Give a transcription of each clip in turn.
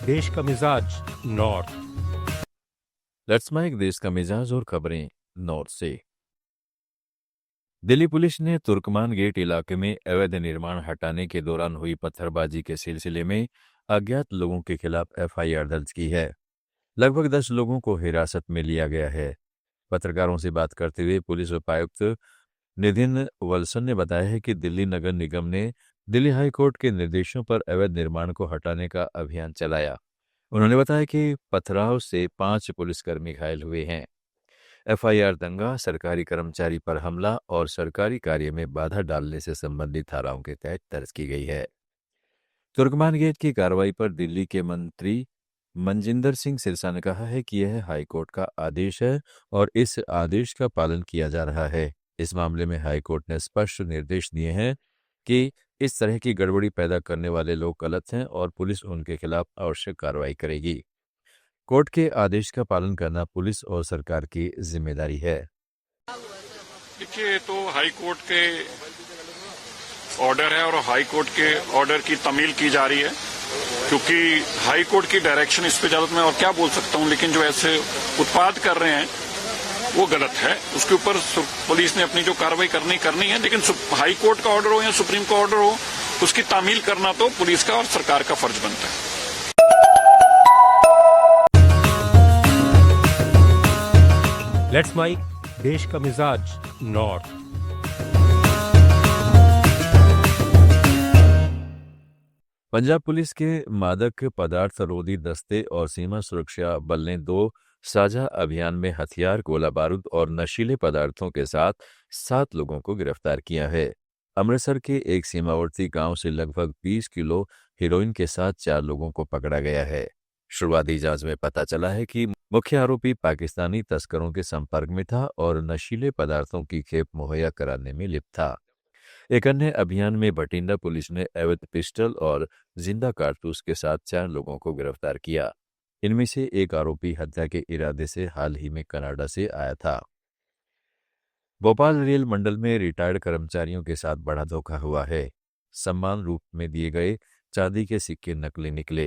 देश का मिजाज नॉर्थ। लेट्स माइक देश का मिजाज और खबरें नॉर्थ से। दिल्ली पुलिस ने तुर्कमान गेट इलाके में अवैध निर्माण हटाने के दौरान हुई पत्थरबाजी के सिलसिले में अज्ञात लोगों के खिलाफ एफआईआर दर्ज की है। लगभग 10 लोगों को हिरासत में लिया गया है। पत्रकारों से बात करते हुए पुलिस उपायुक्त नितिन वल्सन ने बताया है कि दिल्ली नगर निगम ने दिल्ली हाई कोर्ट के निर्देशों पर अवैध निर्माण को हटाने का अभियान चलाया। उन्होंने बताया कि पथराव से 5 पुलिसकर्मी घायल हुए हैं। एफआईआर दंगा, सरकारी कर्मचारी पर हमला और सरकारी कार्य में बाधा डालने से संबंधित धाराओं के तहत दर्ज की गई है। तुर्कमान गेट की कार्रवाई पर दिल्ली के मंत्री मनजिंदर सिंह सिरसा ने कहा है कि यह हाईकोर्ट का आदेश है और इस आदेश का पालन किया जा रहा है। इस मामले में हाईकोर्ट ने स्पष्ट निर्देश दिए हैं कि इस तरह की गड़बड़ी पैदा करने वाले लोग गलत हैं और पुलिस उनके खिलाफ आवश्यक कार्रवाई करेगी। कोर्ट के आदेश का पालन करना पुलिस और सरकार की जिम्मेदारी है। देखिए, तो हाई कोर्ट के ऑर्डर है और हाई कोर्ट के ऑर्डर की तमील की जा रही है, क्योंकि हाई कोर्ट की डायरेक्शन इस पे ज्यादा मैं और क्या बोल सकता हूं, लेकिन जो ऐसे उत्पाद कर रहे हैं वो गलत है। उसके ऊपर पुलिस ने अपनी जो कार्रवाई करनी है, लेकिन हाई कोर्ट का ऑर्डर हो या सुप्रीम का ऑर्डर हो, उसकी तामील करना तो पुलिस का और सरकार का फर्ज बनता है। लेट्स माइक देश का मिजाज नॉर्थ। पंजाब पुलिस के मादक पदार्थ रोधी दस्ते और सीमा सुरक्षा बल ने 2 साझा अभियान में हथियार, गोला बारूद और नशीले पदार्थों के साथ 7 लोगों को गिरफ्तार किया है। अमृतसर के एक सीमावर्ती गांव से लगभग 20 किलो हेरोइन के साथ 4 लोगों को पकड़ा गया है। शुरुआती जांच में पता चला है कि मुख्य आरोपी पाकिस्तानी तस्करों के संपर्क में था और नशीले पदार्थों की खेप मुहैया कराने में लिप्त था। एक अन्य अभियान में भटिंडा पुलिस ने अवैध पिस्टल और जिंदा कारतूस के साथ 4 लोगों को गिरफ्तार किया। इनमें से एक आरोपी हत्या के इरादे से हाल ही में कनाडा से आया था। भोपाल रेल मंडल में रिटायर्ड कर्मचारियों के साथ बड़ा धोखा हुआ है। सम्मान रूप में दिए गए चांदी के सिक्के नकली निकले।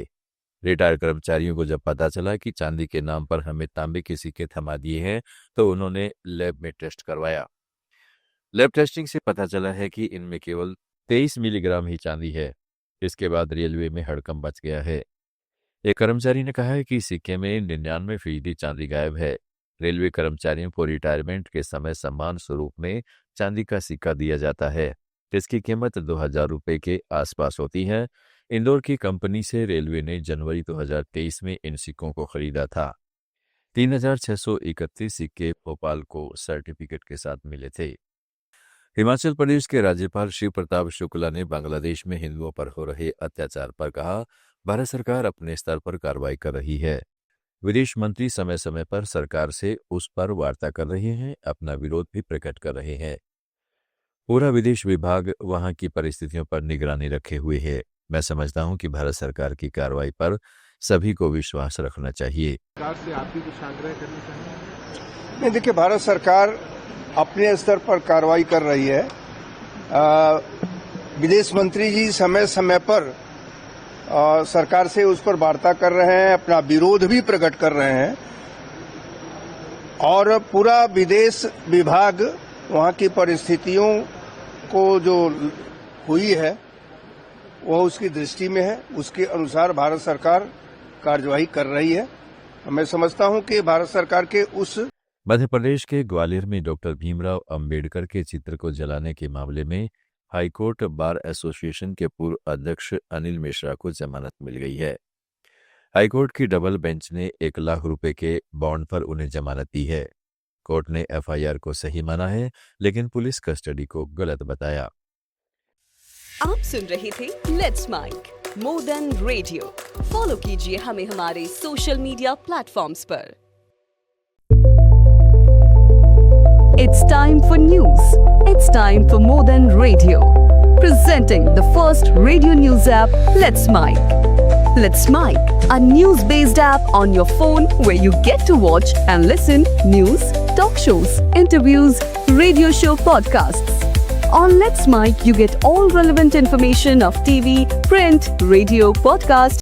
रिटायर्ड कर्मचारियों को जब पता चला कि चांदी के नाम पर हमें तांबे के सिक्के थमा दिए हैं, तो उन्होंने लैब में टेस्ट करवाया। लैब टेस्टिंग से पता चला है कि इनमें केवल 23 मिलीग्राम ही चांदी है। इसके बाद रेलवे में हड़कंप मच गया है। एक कर्मचारी ने कहा है कि सिक्के में 99% चांदी गायब है। रेलवे कर्मचारियों को रिटायरमेंट के समय सम्मान स्वरूप में चांदी का सिक्का दिया जाता है। इसकी कीमत 2000 रुपये के आसपास होती है। इंदौर की कंपनी से रेलवे ने जनवरी 2023 में इन सिक्कों को खरीदा था। 3631 सिक्के भोपाल को सर्टिफिकेट के साथ मिले थे। हिमाचल प्रदेश के राज्यपाल शिव प्रताप शुक्ला ने बांग्लादेश में हिंदुओं पर हो रहे अत्याचार पर कहा, भारत सरकार अपने स्तर पर कार्रवाई कर रही है। विदेश मंत्री समय समय पर सरकार से उस पर वार्ता कर रहे हैं, अपना विरोध भी प्रकट कर रहे हैं। पूरा विदेश विभाग वहां की परिस्थितियों पर निगरानी रखे हुए है। मैं समझता हूं कि भारत सरकार की कार्रवाई पर सभी को विश्वास रखना चाहिए। सरकार से आप भी कुछ आग्रह करना चाहेंगे? नहीं, देखिए, भारत सरकार अपने स्तर पर कार्रवाई कर रही है। विदेश मंत्री जी समय समय पर सरकार से उस पर वार्ता कर रहे हैं, अपना विरोध भी प्रकट कर रहे हैं और पूरा विदेश विभाग वहां की परिस्थितियों को जो हुई है वह उसकी दृष्टि में है। उसके अनुसार भारत सरकार कार्यवाही कर रही है। मैं समझता हूं कि भारत सरकार के उस मध्य प्रदेश के ग्वालियर में डॉक्टर भीमराव अंबेडकर के चित्र को जलाने के मामले में हाईकोर्ट बार एसोसिएशन के पूर्व अध्यक्ष अनिल मिश्रा को जमानत मिल गई है। हाईकोर्ट की डबल बेंच ने 1 लाख रुपए के बॉन्ड पर उन्हें जमानत दी है। कोर्ट ने एफआईआर को सही माना है, लेकिन पुलिस कस्टडी को गलत बताया। आप सुन रहे थे let's mike more than radio. Follow कीजिए हमें हमारे सोशल मीडिया प्लेटफॉर्म्स पर। It's time for news. It's time for More Than Radio. Presenting the first radio news app, Let's Mic. Let's Mic, a news-based app on your phone where you get to watch and listen news, talk shows, interviews, radio show podcasts. On Let's Mic, you get all relevant information of TV, print, radio, podcast,